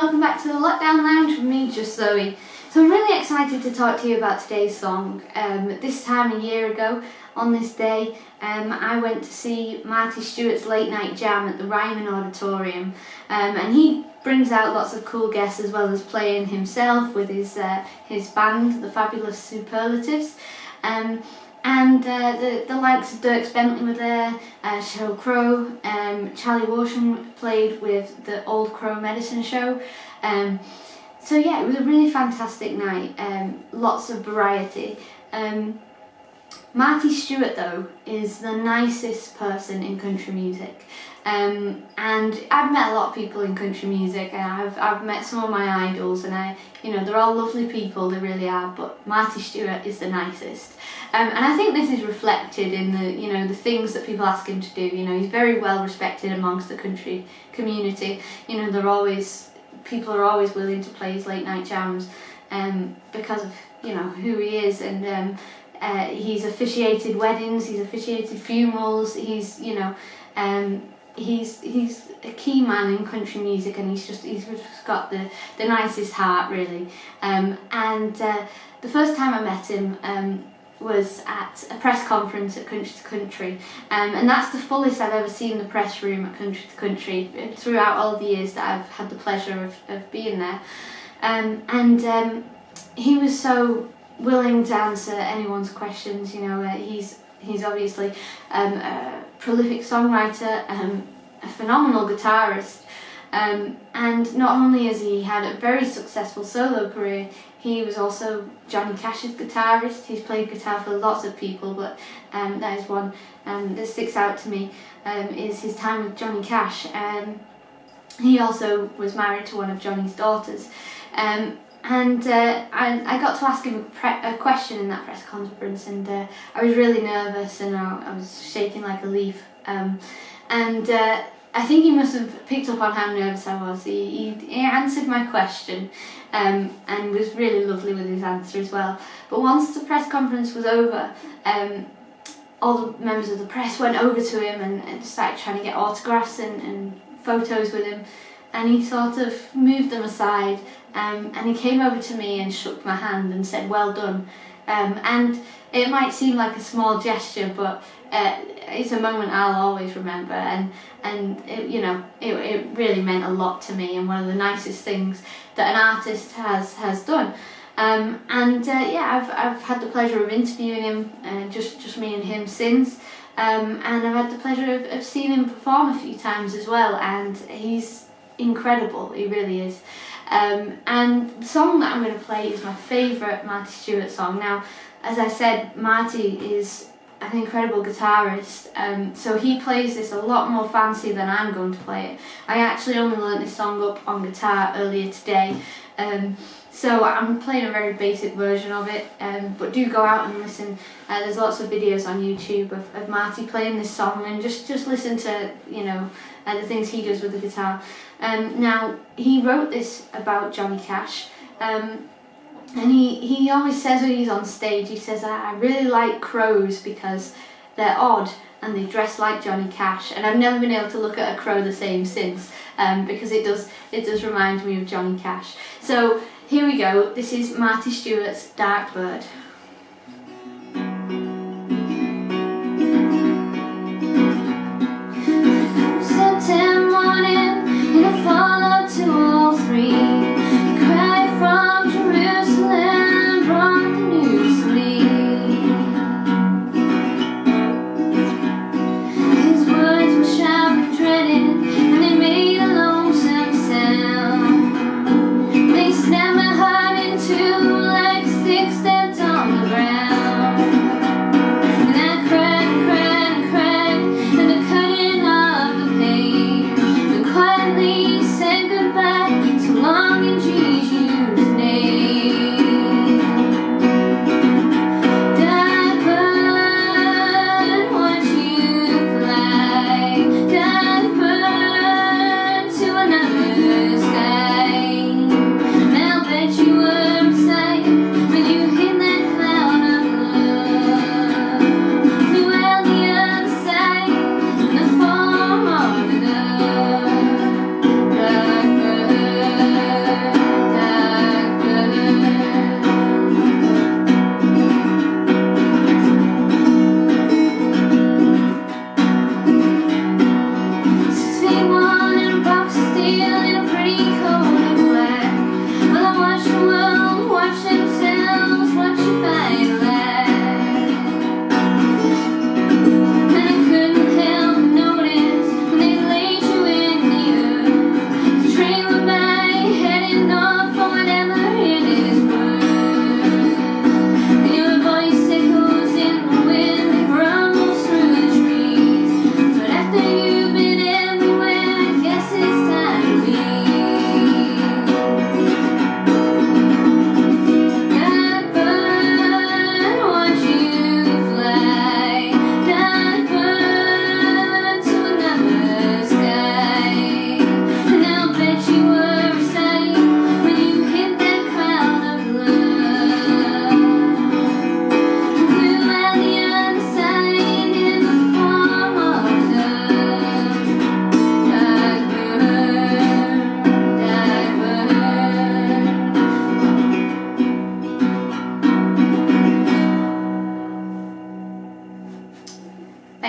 welcome back to the Lockdown Lounge with me, just Zoe. So I'm really excited to talk to you about today's song. This time a year ago, on this day, I went to see Marty Stuart's late night jam at the Ryman Auditorium, and he brings out lots of cool guests as well as playing himself with his band, the Fabulous Superlatives. The likes of Dirk Bentley were there, Sheryl Crow, Charlie Worsham played with the Old Crow Medicine Show. So yeah, it was a really fantastic night, lots of variety. Marty Stuart though is the nicest person in country music, and I've met a lot of people in country music, and I've met some of my idols, and they're all lovely people, they really are, but Marty Stuart is the nicest. And I think this is reflected in the things that people ask him to do. He's very well respected amongst the country community. People are always willing to play his late night jams because of who he is, and he's officiated weddings, he's officiated funerals. He's a key man in country music, and he's just got the nicest heart, really. The first time I met him was at a press conference at Country to Country, and that's the fullest I've ever seen the press room at Country to Country throughout all the years that I've had the pleasure of being there. He was so willing to answer anyone's questions. He's obviously a prolific songwriter, a phenomenal guitarist, and not only has he had a very successful solo career, he was also Johnny Cash's guitarist. He's played guitar for lots of people, but that is one that sticks out to me, is his time with Johnny Cash. He also was married to one of Johnny's daughters. I got to ask him a question in that press conference, and I was really nervous, and I was shaking like a leaf. I think he must have picked up on how nervous I was. He answered my question, and was really lovely with his answer as well. But once the press conference was over, all the members of the press went over to him and started trying to get autographs and photos with him, and he sort of moved them aside, and he came over to me and shook my hand and said, "Well done." And it might seem like a small gesture, but it's a moment I'll always remember, and it really meant a lot to me, and one of the nicest things that an artist has done. I've had the pleasure of interviewing him, just me and him since, and I've had the pleasure of seeing him perform a few times as well, and he's incredible, he really is. And the song that I'm going to play is my favourite Marty Stuart song. Now, as I said, Marty is an incredible guitarist, so he plays this a lot more fancy than I'm going to play it. I actually only learnt this song up on guitar earlier today, so I'm playing a very basic version of it, but do go out and listen. There's lots of videos on YouTube of Marty playing this song, and just listen to the things he does with the guitar. Now, he wrote this about Johnny Cash, and he always says when he's on stage, he says, "I really like crows because they're odd and they dress like Johnny Cash." And I've never been able to look at a crow the same since, because it does remind me of Johnny Cash. So here we go. This is Marty Stuart's Dark Bird. September morning in the fall of 203, cry from Jerusalem brought the news to me. His words were sharp and dreaded, and they made a lonesome sound. They snapped my heart in two like sticks stepped on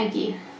Thank you.